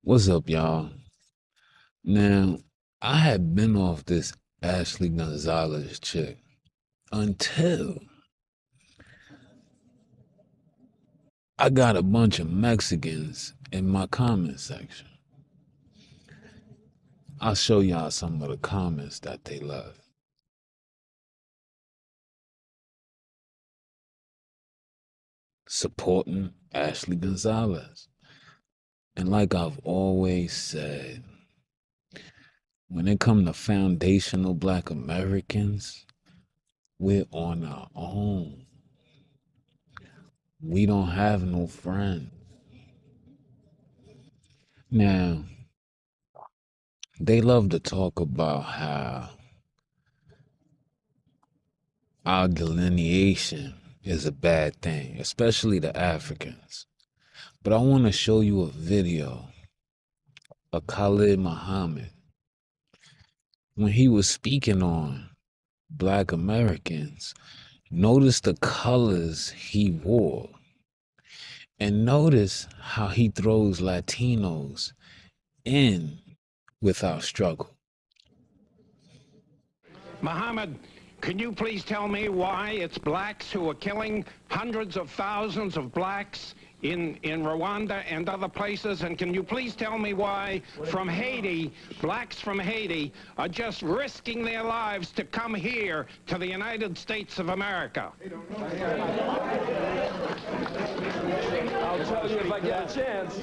What's up, y'all? Now, I had been off this Ashley Gonzalez chick until I got a bunch of Mexicans in my comment section. I'll show y'all some of the comments that they left. Supporting Ashley Gonzalez. And like I've always said, when it comes to foundational Black Americans, we're on our own. We don't have no friends. Now, they love to talk about how our delineation is a bad thing, especially the Africans. But I want to show you a video of Khalid Muhammad when he was speaking on Black Americans. Notice the colors he wore, and notice how he throws Latinos in with our struggle. Muhammad, can you please tell me why it's blacks who are killing hundreds of thousands of blacks in Rwanda and other places? And can you please tell me why from Haiti, blacks from Haiti are just risking their lives to come here to the United States of America? I'll tell you if I get a chance.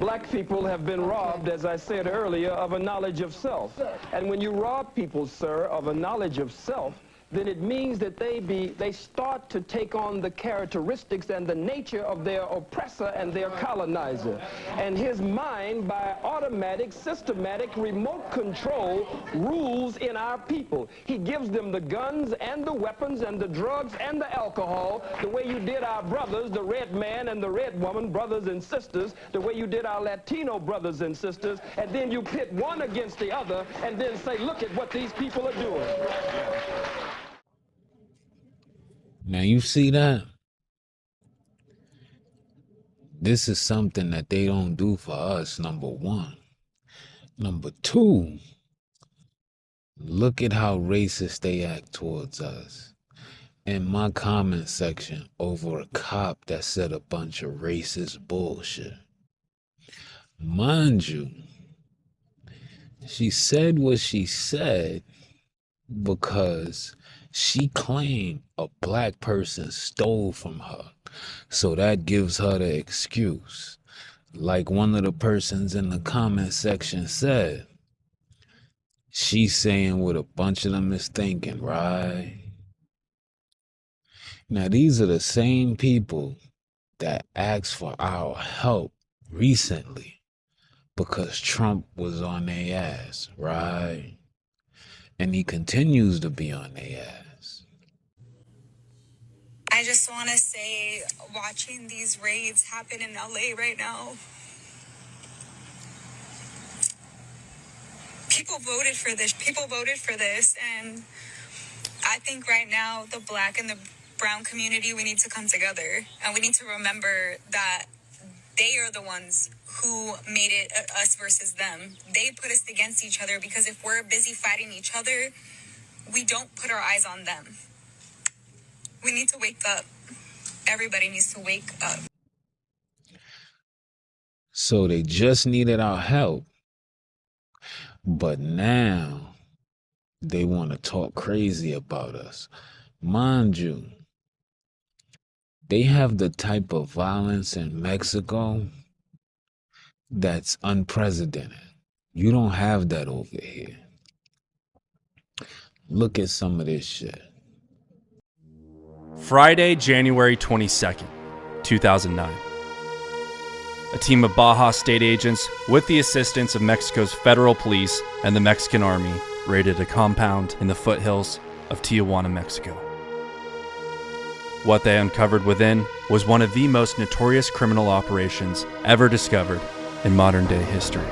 Black people have been robbed, as I said earlier, of a knowledge of self. And when you rob people, sir, of a knowledge of self, then it means that they start to take on the characteristics and the nature of their oppressor and their colonizer. And his mind, by automatic, systematic, remote control, rules in our people. He gives them the guns and the weapons and the drugs and the alcohol, the way you did our brothers, the red man and the red woman, brothers and sisters, the way you did our Latino brothers and sisters, and then you pit one against the other and then say, look at what these people are doing. Now you see that? This is something that they don't do for us, number one. Number two, look at how racist they act towards us. In my comment section over a cop that said a bunch of racist bullshit. Mind you, she said what she said because she claimed a black person stole from her. So that gives her the excuse. Like one of the persons in the comment section said, she's saying what a bunch of them is thinking, right? Now, these are the same people that asked for our help recently because Trump was on their ass, right? And he continues to be on their ass. I just want to say, watching these raids happen in LA right now, people voted for this. People voted for this. And I think right now, the Black and the brown community, we need to come together. And we need to remember that they are the ones who made it us versus them. They put us against each other because if we're busy fighting each other, we don't put our eyes on them. We need to wake up. Everybody needs to wake up. So they just needed our help. But now they want to talk crazy about us. Mind you, they have the type of violence in Mexico that's unprecedented. You don't have that over here. Look at some of this shit. Friday, January 22nd, 2009. A team of Baja state agents, with the assistance of Mexico's federal police and the Mexican army, raided a compound in the foothills of Tijuana, Mexico. What they uncovered within was one of the most notorious criminal operations ever discovered in modern-day history.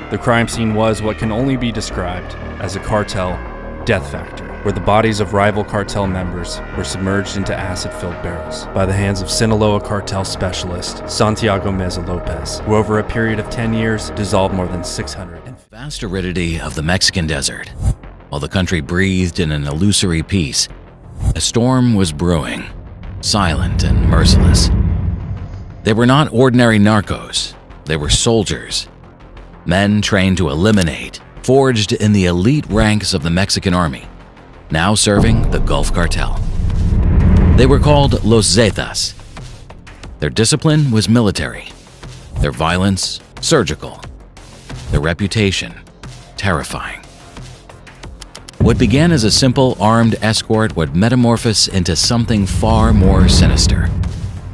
The crime scene was what can only be described as a cartel death factory. where the bodies of rival cartel members were submerged into acid-filled barrels by the hands of Sinaloa cartel specialist Santiago Meza Lopez, who over a period of 10 years dissolved more than 600. Vast aridity of the Mexican desert. While the country breathed in an illusory peace, a storm was brewing, silent and merciless. They were not ordinary narcos. They were soldiers. Men trained to eliminate, forged in the elite ranks of the Mexican army, now serving the Gulf Cartel. They were called Los Zetas. Their discipline was military, their violence surgical, their reputation terrifying. What began as a simple armed escort would metamorphose into something far more sinister,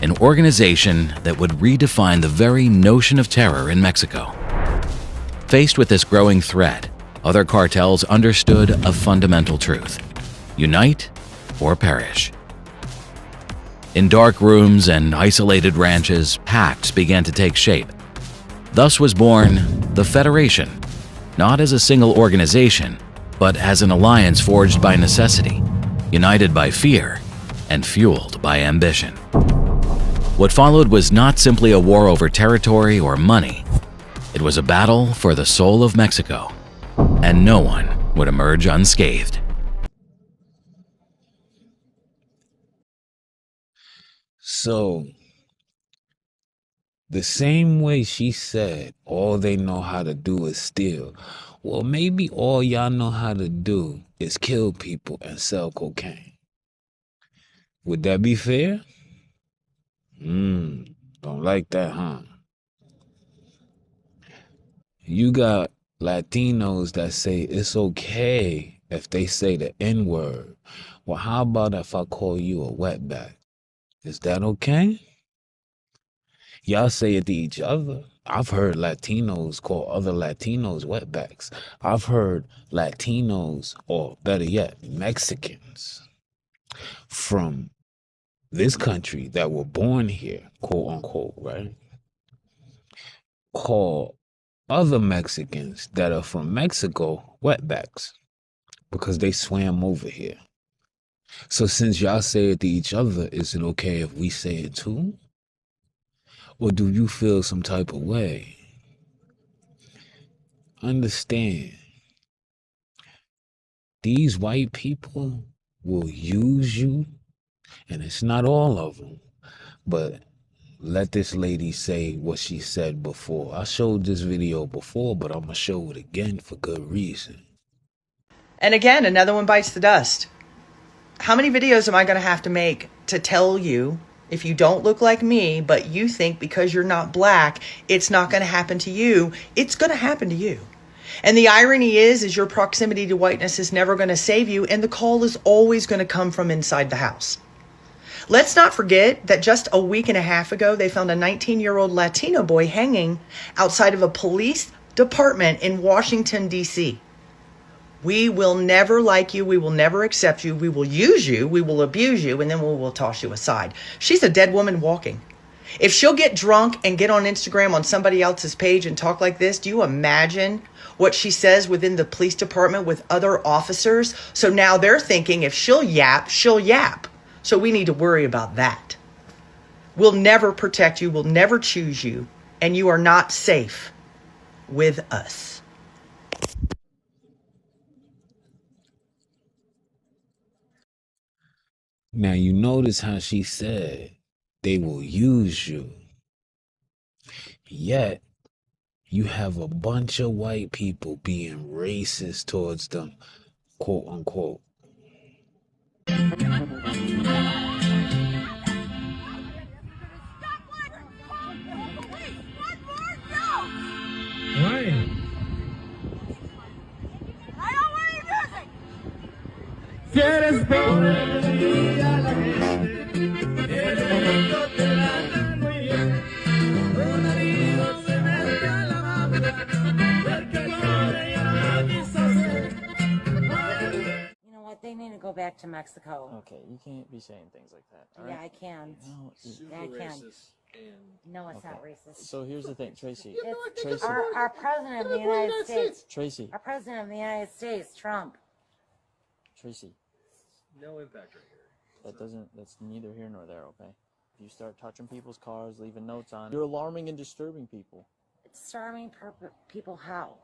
an organization that would redefine the very notion of terror in Mexico. Faced with this growing threat, other cartels understood a fundamental truth: unite or perish. In dark rooms and isolated ranches, pacts began to take shape. Thus was born the Federation, not as a single organization, but as an alliance forged by necessity, united by fear, and fueled by ambition. What followed was not simply a war over territory or money. It was a battle for the soul of Mexico, and no one would emerge unscathed. So, the same way she said all they know how to do is steal, well, maybe all y'all know how to do is kill people and sell cocaine. Would that be fair? Don't like that, huh? You got Latinos that say it's okay if they say the N-word. Well, how about if I call you a wetback? Is that okay? Y'all say it to each other. I've heard Latinos call other Latinos wetbacks. I've heard Latinos, or better yet, Mexicans from this country that were born here, quote unquote, right? Call other Mexicans that are from Mexico wetbacks because they swam over here. So since y'all say it to each other, is it okay if we say it too? Or do you feel some type of way? Understand, these white people will use you, and it's not all of them, but let this lady say what she said before. I showed this video before, but I'm going to show it again for good reason. And again, another one bites the dust. How many videos am I going to have to make to tell you, if you don't look like me, but you think because you're not black, it's not going to happen to you? It's going to happen to you. And the irony is your proximity to whiteness is never going to save you, and the call is always going to come from inside the house. Let's not forget that just a week and a half ago, they found a 19-year-old Latino boy hanging outside of a police department in Washington, D.C. We will never like you. We will never accept you. We will use you. We will abuse you. And then we will toss you aside. She's a dead woman walking. If she'll get drunk and get on Instagram on somebody else's page and talk like this, do you imagine what she says within the police department with other officers? So now they're thinking if she'll yap, she'll yap. So we need to worry about that. We'll never protect you. We'll never choose you. And you are not safe with us. Now, you notice how she said they will use you. Yet, you have a bunch of white people being racist towards them, quote unquote. Why? Si eres pobre, y a la gente, el evento te tratan muy bien. Un amigo se me dio la mano, porque pobre ya no quiso ser. You know what? They need to go back to Mexico. Okay, you can't be saying things like that. All Yeah, right? I can. No, Yeah, I can. No, it's not racist. So here's the thing, Tracy. It's Tracy. our president of the United States. Tracy. Our president of the United States, Trump. Tracy. No impact right here. That's neither here nor there, okay? If you start touching people's cars, leaving notes on, you're alarming and disturbing people. It's starving people how?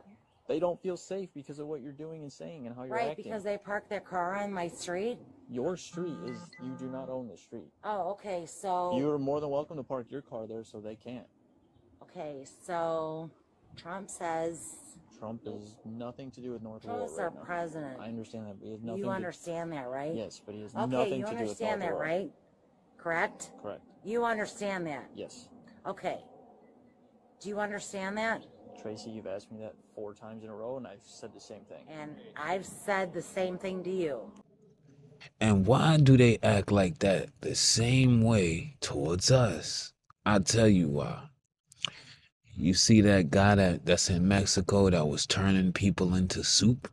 They don't feel safe because of what you're doing and saying and how you're acting. Right, because they park their car on my street? Your street is, you do not own the street. Oh, okay, so... You're more than welcome to park your car there so they can't. Okay, so Trump says... Trump has nothing to do with North Laurel Trump's our president. I understand that, but he has nothing You understand that, right? Yes, but he has okay, nothing to do with you North understand that, Laurel. right? Correct? Correct. You understand that? Yes. Okay. Do you understand that? Tracy, you've asked me that 4 times in a row, and I've said the same thing. And I've said the same thing to you. And why do they act like that the same way towards us? I'll tell you why. You see that guy that's in Mexico that was turning people into soup?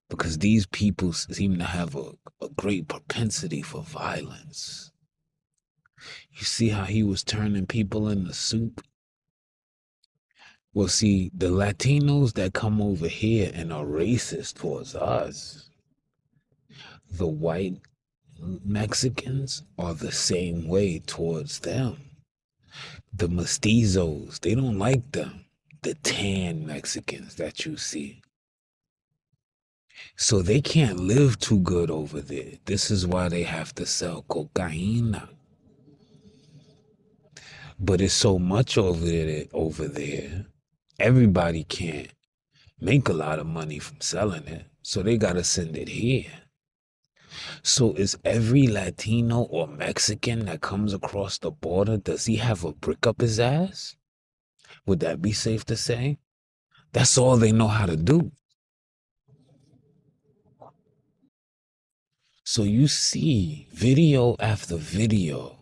Because these people seem to have a great propensity for violence. You see how he was turning people into soup? Well, see, the Latinos that come over here and are racist towards us, the white Mexicans are the same way towards them. The mestizos, they don't like them. The tan Mexicans that you see. So they can't live too good over there. This is why they have to sell cocaine. But it's so much over there, everybody can't make a lot of money from selling it. So they gotta send it here. So is every Latino or Mexican that comes across the border, does he have a brick up his ass? Would that be safe to say? That's all they know how to do. So you see video after video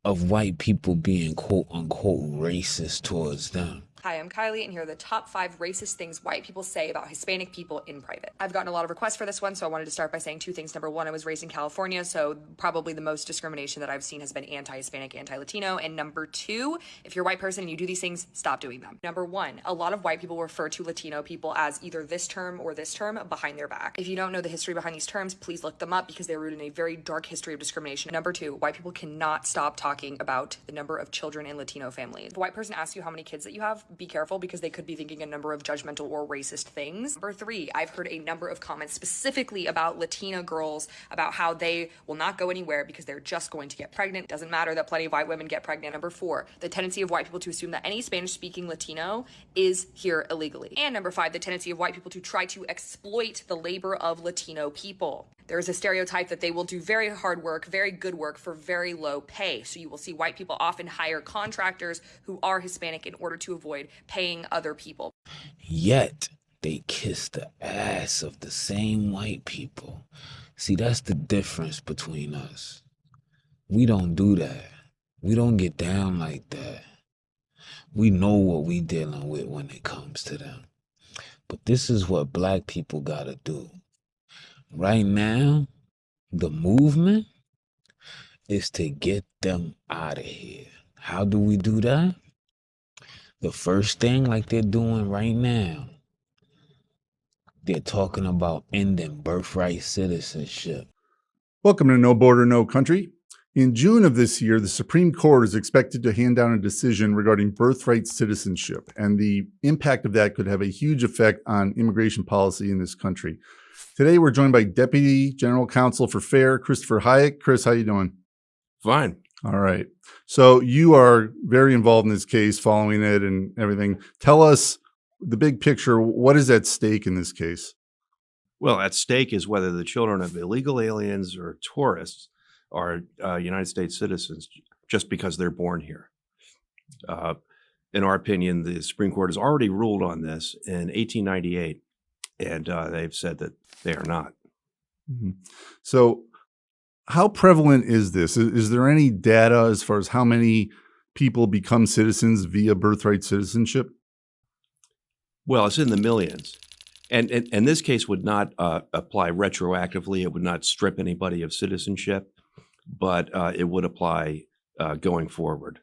of white people being quote unquote racist towards them. Hi, I'm Kylie, and here are the top 5 racist things white people say about Hispanic people in private. I've gotten a lot of requests for this one, so I wanted to start by saying 2 things. Number 1, I was raised in California, so probably the most discrimination that I've seen has been anti-Hispanic, anti-Latino. And number 2, if you're a white person and you do these things, stop doing them. Number 1, a lot of white people refer to Latino people as either this term or this term behind their back. If you don't know the history behind these terms, please look them up because they're rooted in a very dark history of discrimination. Number 2, white people cannot stop talking about the number of children in Latino families. If a white person asks you how many kids that you have, be careful because they could be thinking a number of judgmental or racist things. Number 3, I've heard a number of comments specifically about Latina girls about how they will not go anywhere because they're just going to get pregnant. Doesn't matter that plenty of white women get pregnant. Number 4, the tendency of white people to assume that any Spanish-speaking Latino is here illegally. And number 5, the tendency of white people to try to exploit the labor of Latino people. There's a stereotype that they will do very hard work, very good work for very low pay. So you will see white people often hire contractors who are Hispanic in order to avoid paying other people. Yet they kiss the ass of the same white people. See, that's the difference between us. We don't do that. We don't get down like that. We know what we dealing with when it comes to them. But this is what black people gotta do. Right now, the movement is to get them out of here. How do we do that? The first thing, like they're doing right now, they're talking about ending birthright citizenship. Welcome to No Border, No Country. In June of this year, the Supreme Court is expected to hand down a decision regarding birthright citizenship, and the impact of that could have a huge effect on immigration policy in this country. Today, we're joined by Deputy General Counsel for FAIR, Christopher Hayek. Chris, how you doing? Fine. All right. So you are very involved in this case, following it and everything. Tell us the big picture. What is at stake in this case? Well, at stake is whether the children of illegal aliens or tourists are United States citizens just because they're born here. In our opinion, the Supreme Court has already ruled on this in 1898, and they've said that they are not. Mm-hmm. So how prevalent is this? Is there any data as far as how many people become citizens via birthright citizenship? Well, it's in the millions. And this case would not apply retroactively. It would not strip anybody of citizenship, but it would apply going forward.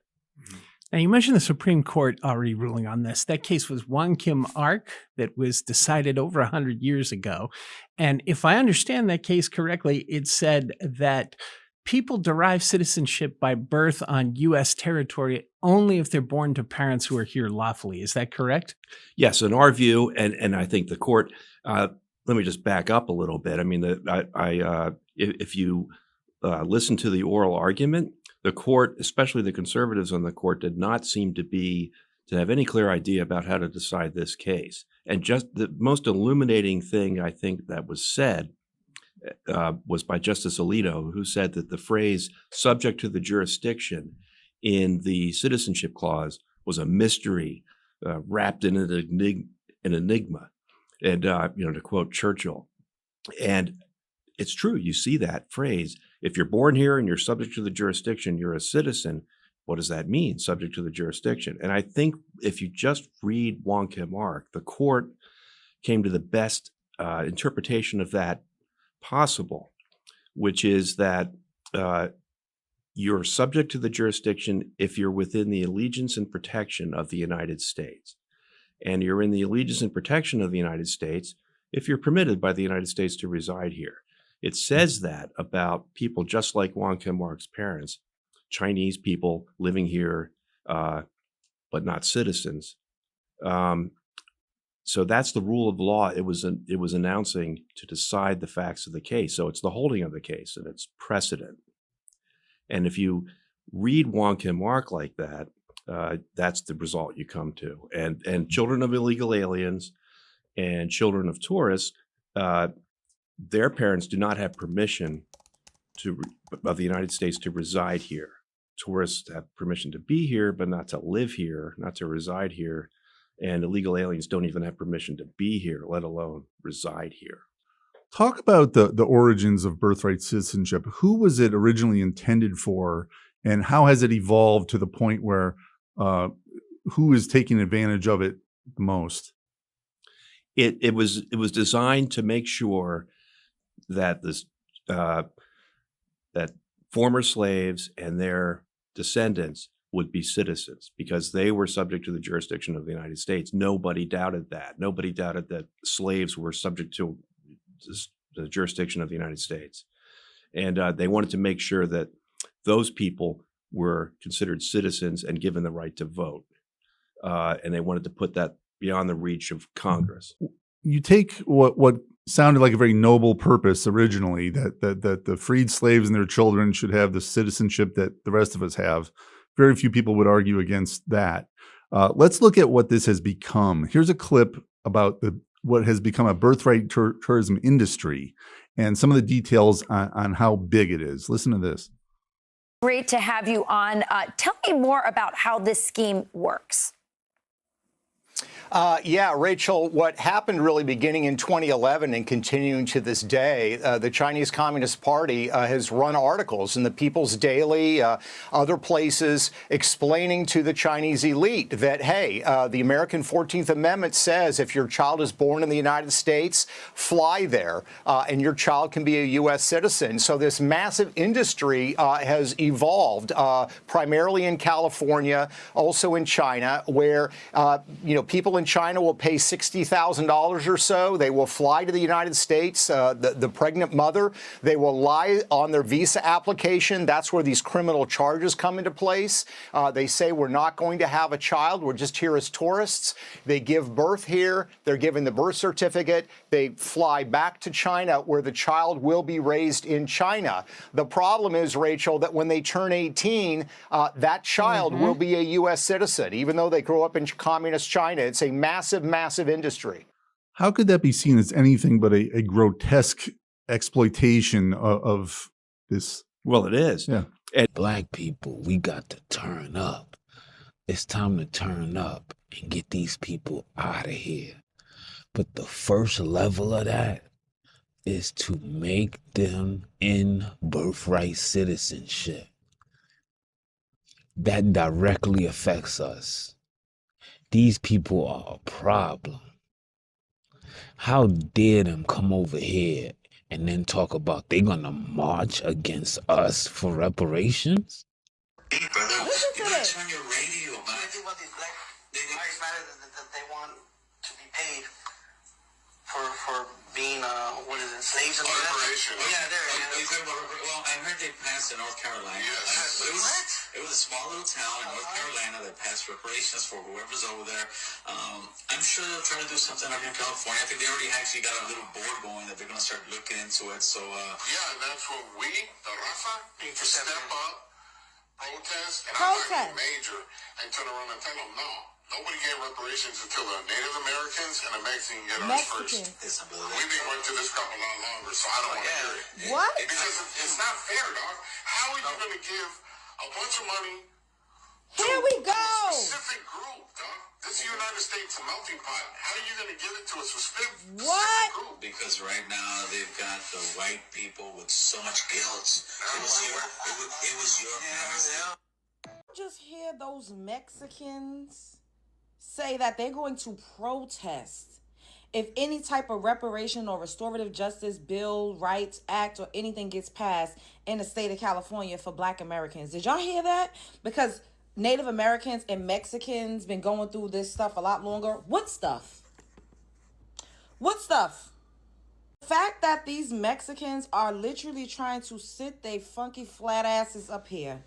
Now, you mentioned the Supreme Court already ruling on this. That case was Wong Kim Ark that was decided over 100 years ago. And if I understand that case correctly, it said that people derive citizenship by birth on U.S. territory only if they're born to parents who are here lawfully. Is that correct? Yes, in our view, and I think the court, let me just back up a little bit. I mean, if you listen to the oral argument, the court, especially the conservatives on the court, did not seem to have any clear idea about how to decide this case. And just the most illuminating thing I think that was said was by Justice Alito, who said that the phrase "subject to the jurisdiction" in the citizenship clause was a mystery wrapped in an enigma. And to quote Churchill, and it's true. You see that phrase. If you're born here and you're subject to the jurisdiction, you're a citizen. What does that mean, subject to the jurisdiction? And I think if you just read Wong Kim Ark, the court came to the best interpretation of that possible, which is that you're subject to the jurisdiction if you're within the allegiance and protection of the United States. And you're in the allegiance and protection of the United States if you're permitted by the United States to reside here. It says that about people just like Wong Kim Ark's parents, Chinese people living here, but not citizens. So that's the rule of law it was announcing to decide the facts of the case. So it's the holding of the case and it's precedent. And if you read Wong Kim Ark like that, that's the result you come to. And children of illegal aliens and children of tourists, their parents do not have permission of the United States to reside here. Tourists have permission to be here, but not to live here, not to reside here. And illegal aliens don't even have permission to be here, let alone reside here. Talk about the origins of birthright citizenship. Who was it originally intended for, and how has it evolved to the point where who is taking advantage of it the most? It was designed to make sure that that former slaves and their descendants would be citizens because they were subject to the jurisdiction of the United States. Nobody doubted that. Nobody doubted that slaves were subject to the jurisdiction of the United States. And they wanted to make sure that those people were considered citizens and given the right to vote. And they wanted to put that beyond the reach of Congress. You take what sounded like a very noble purpose originally, that the freed slaves and their children should have the citizenship that the rest of us have. Very few people would argue against that. Let's look at what this has become. Here's a clip about what has become a birthright tourism industry and some of the details on how big it is. Listen to this. Great to have you on. Tell me more about how this scheme works. Yeah, Rachel, what happened really beginning in 2011 and continuing to this day, the Chinese Communist Party has run articles in the People's Daily, other places, explaining to the Chinese elite that, hey, the American 14th Amendment says if your child is born in the United States, fly there, and your child can be a U.S. citizen. So this massive industry has evolved, primarily in California, also in China, where, people in China will pay $60,000 or so. They will fly to the United States, the pregnant mother. They will lie on their visa application. That's where these criminal charges come into place. They say, we're not going to have a child. We're just here as tourists. They give birth here. They're given the birth certificate. They fly back to China, where the child will be raised in China. The problem is, Rachel, that when they turn 18, that child will be a U.S. citizen, even though they grow up in communist China. It's a massive, massive industry. How could that be seen as anything but a grotesque exploitation of this? Well, it is. Yeah. And Black people, we got to turn up. It's time to turn up and get these people out of here. But the first level of that is to make them in birthright citizenship. That directly affects us. These people are a problem. How dare them come over here and then talk about they're gonna march against us for reparations? to this. Turn your radio, man. I think about these black lives matter that they want to be paid for being what is it, slaves and reparations. Yeah, there. Well, I heard they passed in North Carolina. Yes. It was a small little town in North Carolina that passed reparations for whoever's over there. I'm sure they'll try to do something out here in California. I think they already actually got a little board going that they're going to start looking into it. So yeah, that's what we, the Rafa, need to step up, protest, and Protest. major, and turn around and tell them no. Nobody gave reparations until the Native Americans and the Mexicans get ours first. We've been going through this crap a lot longer, so I don't want to hear it. What? Because it's not fair, dog. How are you going to give a bunch of money Here we go. to a specific group, dog? This is the United States melting pot. How are you going to give it to a specific group? because right now they've got the white people with so much guilt. It was your past. Just hear those Mexicans say that they're going to protest if any type of reparation or restorative justice bill, rights, act, or anything gets passed in the state of California for Black Americans. Did y'all hear that? Because Native Americans and Mexicans been going through this stuff a lot longer. What stuff? What stuff? The fact that these Mexicans are literally trying to sit their funky flat asses up here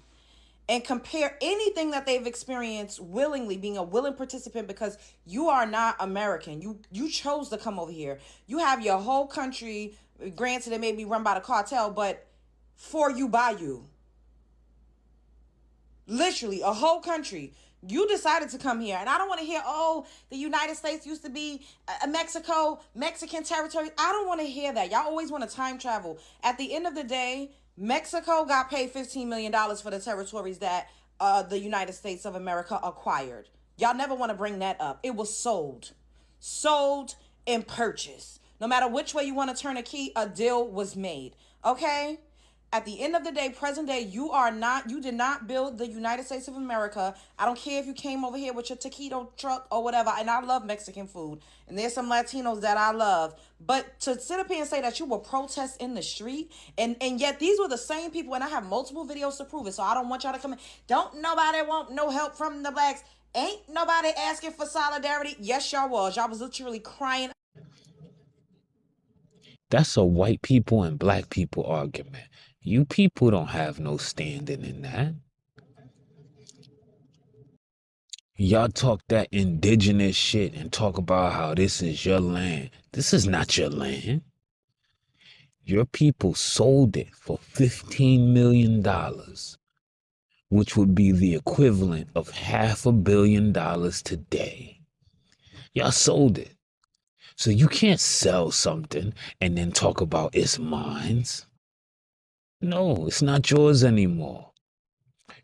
and compare anything that they've experienced willingly, being a willing participant, because you are not American. You chose to come over here. You have your whole country, granted it may be run by the cartel, but for you, by you. Literally, a whole country. You decided to come here. And I don't want to hear, oh, the United States used to be Mexico, Mexican territory. I don't want to hear that. Y'all always want to time travel. At the end of the day, Mexico got paid $15 million for the territories that the United States of America acquired. Y'all never want to bring that up. It was sold. Sold and purchased. No matter which way you want to turn a key, a deal was made. Okay? At the end of the day, present day, you did not build the United States of America. I don't care if you came over here with your taquito truck or whatever. And I love Mexican food. And there's some Latinos that I love. But to sit up here and say that you will protest in the street, and yet these were the same people, and I have multiple videos to prove it. So I don't want y'all to come in. Don't nobody want no help from the blacks. Ain't nobody asking for solidarity. Yes, y'all was. Y'all was literally crying. That's a white people and black people argument. You people don't have no standing in that. Y'all talk that indigenous shit and talk about how this is your land. This is not your land. Your people sold it for $15 million, which would be the equivalent of $500 million today. Y'all sold it. So you can't sell something and then talk about it's mine. No, it's not yours anymore.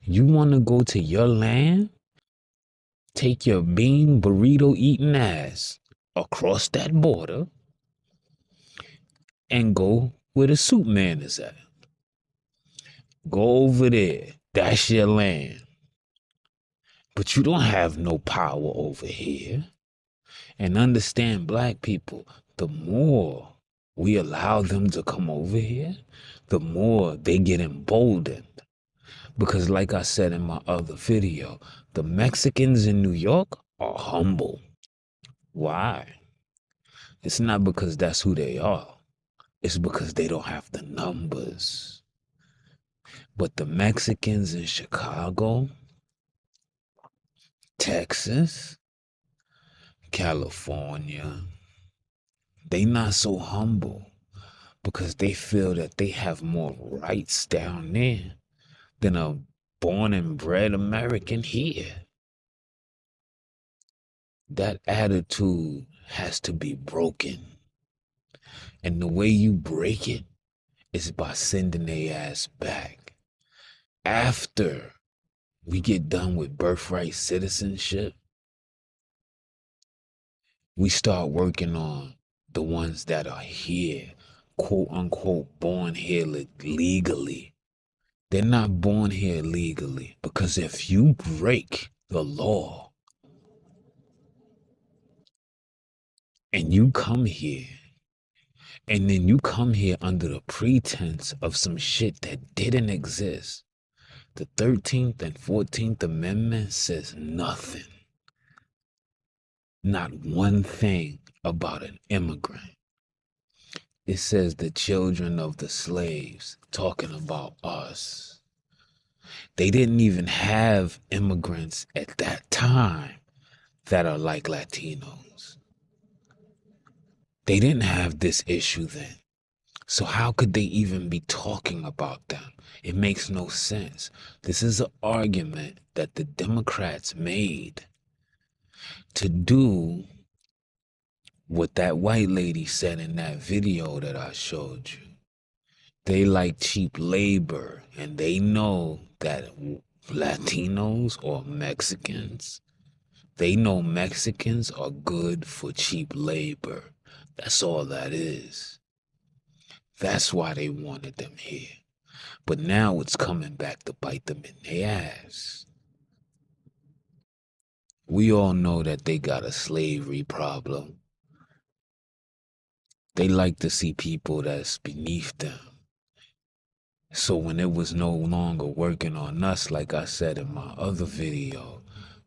You want to go to your land? Take your bean burrito eating ass across that border and go where the soup man is at. Go over there. That's your land. But you don't have no power over here. And understand, black people, the more we allow them to come over here, the more they get emboldened. Because like I said in my other video, the Mexicans in New York are humble. Why? It's not because that's who they are. It's because they don't have the numbers. But the Mexicans in Chicago, Texas, California, they not so humble because they feel that they have more rights down there than a born and bred American here. That attitude has to be broken. And the way you break it is by sending their ass back. After we get done with birthright citizenship, we start working on the ones that are here, quote unquote, born here legally. They're not born here legally because if you break the law and you come here, and then you come here under the pretense of some shit that didn't exist, The 13th and 14th Amendment says nothing. Not one thing about an immigrant. It says the children of the slaves, talking about us. They didn't even have immigrants at that time that are like Latinos. They didn't have this issue then. So how could they even be talking about them? It makes no sense. This is an argument that the Democrats made to do what that white lady said in that video that I showed you. They like cheap labor, and they know that Latinos or Mexicans, they know Mexicans are good for cheap labor. That's all that is. That's why they wanted them here. But now it's coming back to bite them in the ass. We all know that they got a slavery problem. They like to see people that's beneath them. So when it was no longer working on us, like I said in my other video,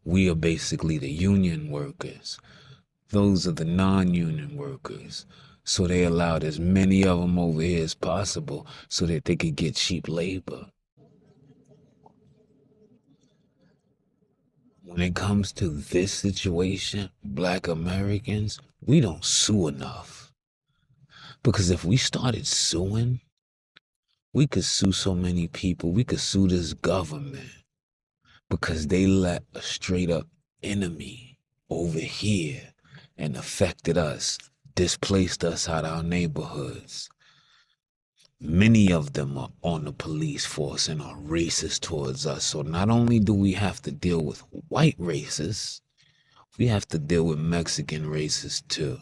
we are basically the union workers. Those are the non-union workers. So they allowed as many of them over here as possible so that they could get cheap labor. When it comes to this situation, Black Americans, we don't sue enough. Because if we started suing, we could sue so many people. We could sue this government because they let a straight up enemy over here and affected us, displaced us out of our neighborhoods. Many of them are on the police force and are racist towards us. So not only do we have to deal with white racists, we have to deal with Mexican racists too.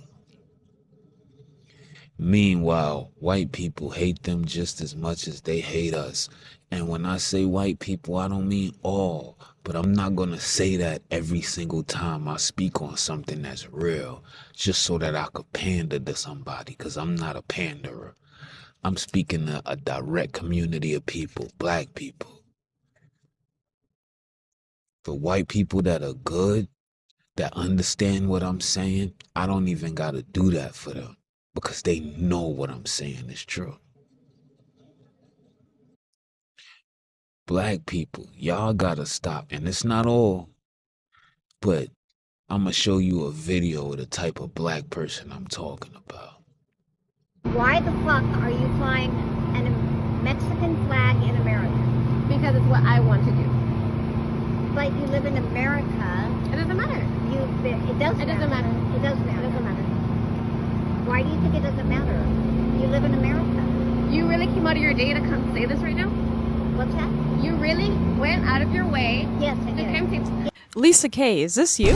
Meanwhile, white people hate them just as much as they hate us. And when I say white people, I don't mean all, but I'm not gonna say that every single time I speak on something that's real, just so that I could pander to somebody, because I'm not a panderer. I'm speaking to a direct community of people, Black people. For white people that are good, that understand what I'm saying, I don't even gotta do that for them. Because they know what I'm saying is true. Black people, y'all gotta stop. And it's not all, but I'm gonna show you a video of the type of black person I'm talking about. Why the fuck are you flying a Mexican flag in America? Because it's what I want to do. But you live in America. It doesn't matter. It does matter. It doesn't matter. It does matter. It doesn't matter. Why do you think it doesn't matter? You live in America. You really came out of your day to come say this right now? What's that? You really went out of your way. Yes, I did. Come say. Lisa K, is this you?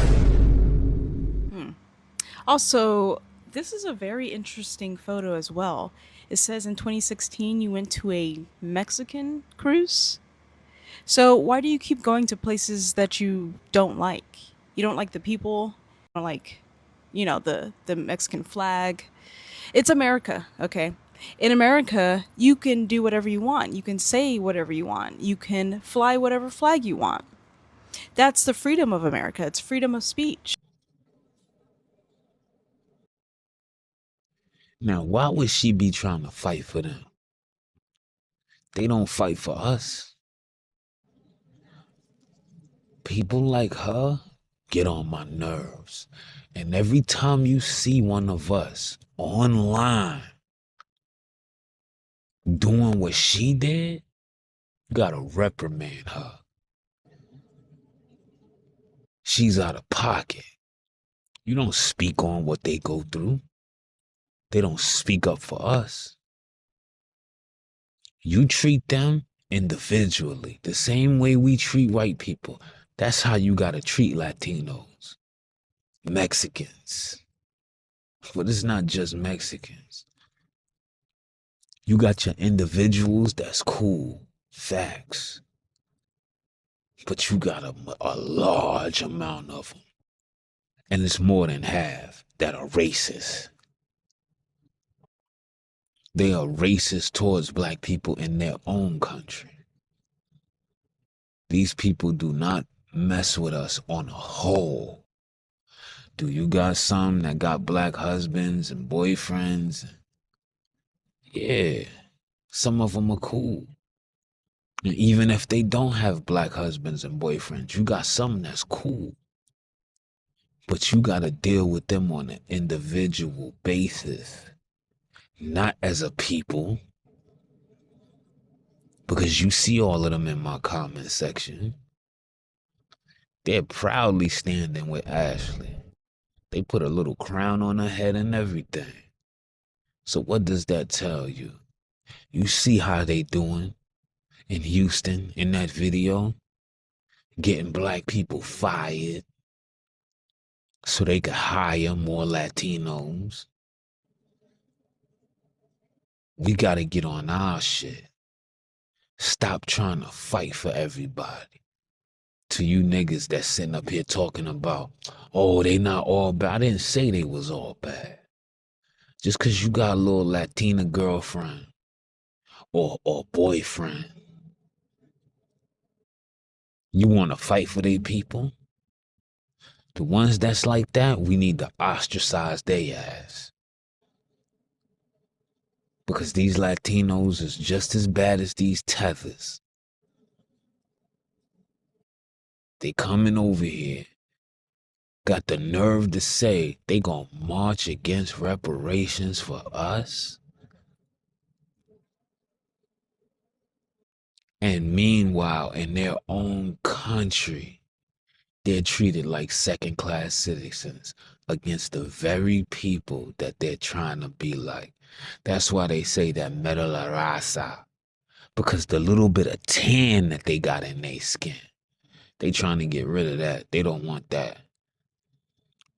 Also, this is a very interesting photo as well. It says in 2016 you went to a Mexican cruise. So why do you keep going to places that you don't like? You don't like the people, you don't like, you know, the Mexican flag. It's America, okay? In America, you can do whatever you want. You can say whatever you want. You can fly whatever flag you want. That's the freedom of America. It's freedom of speech. Now, why would she be trying to fight for them? They don't fight for us. People like her get on my nerves. And every time you see one of us online doing what she did, you gotta reprimand her. She's out of pocket. You don't speak on what they go through. They don't speak up for us. You treat them individually, the same way we treat white people. That's how you gotta treat Latinos, Mexicans. But it's not just Mexicans. You got your individuals, that's cool, facts. But you got a large amount of them. And it's more than half that are racist. They are racist towards black people in their own country. These people do not mess with us on a whole. Do you got some that got black husbands and boyfriends? Yeah, some of them are cool. And even if they don't have black husbands and boyfriends, you got some that's cool. But you got to deal with them on an individual basis, not as a people. Because you see all of them in my comment section. They're proudly standing with Ashley. They put a little crown on her head and everything. So what does that tell you? You see how they doing in Houston in that video? Getting black people fired so they could hire more Latinos. We gotta get on our shit. Stop trying to fight for everybody. To you niggas that's sitting up here talking about, oh, they not all bad. I didn't say they was all bad. Just because you got a little Latina girlfriend or boyfriend, you want to fight for their people? The ones that's like that, we need to ostracize their ass. Because these Latinos is just as bad as these tethers. They coming over here, got the nerve to say they gonna march against reparations for us? And meanwhile, in their own country, they're treated like second-class citizens against the very people that they're trying to be like. That's why they say that meta la raza. Because the little bit of tan that they got in their skin, they trying to get rid of that. They don't want that.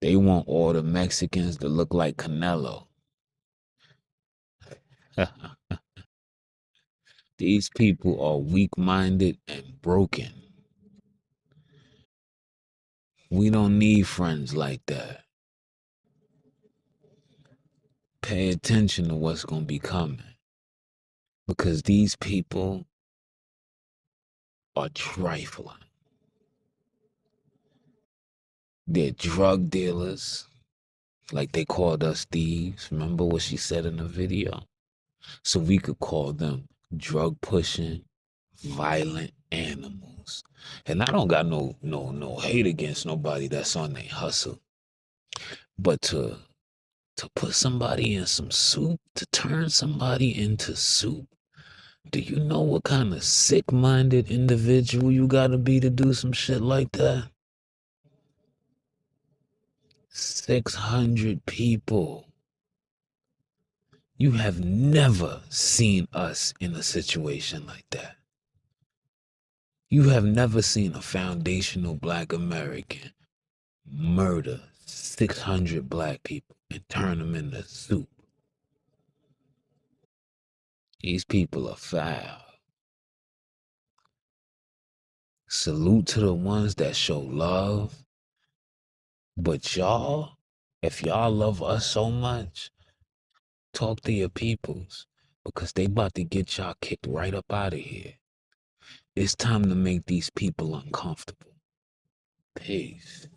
They want all the Mexicans to look like Canelo. These people are weak-minded and broken. We don't need friends like that. Pay attention to what's going to be coming. Because these people are trifling. They're drug dealers, like they called us thieves. Remember what she said in the video? So we could call them drug-pushing, violent animals. And I don't got no hate against nobody that's on their hustle. But to put somebody in some soup, to turn somebody into soup, do you know what kind of sick-minded individual you gotta be to do some shit like that? 600 people. You have never seen us in a situation like that. You have never seen a foundational black American murder 600 black people and turn them into soup. These people are foul. Salute to the ones that show love. But y'all, if y'all love us so much, talk to your peoples, because they about to get y'all kicked right up out of here. It's time to make these people uncomfortable. Peace.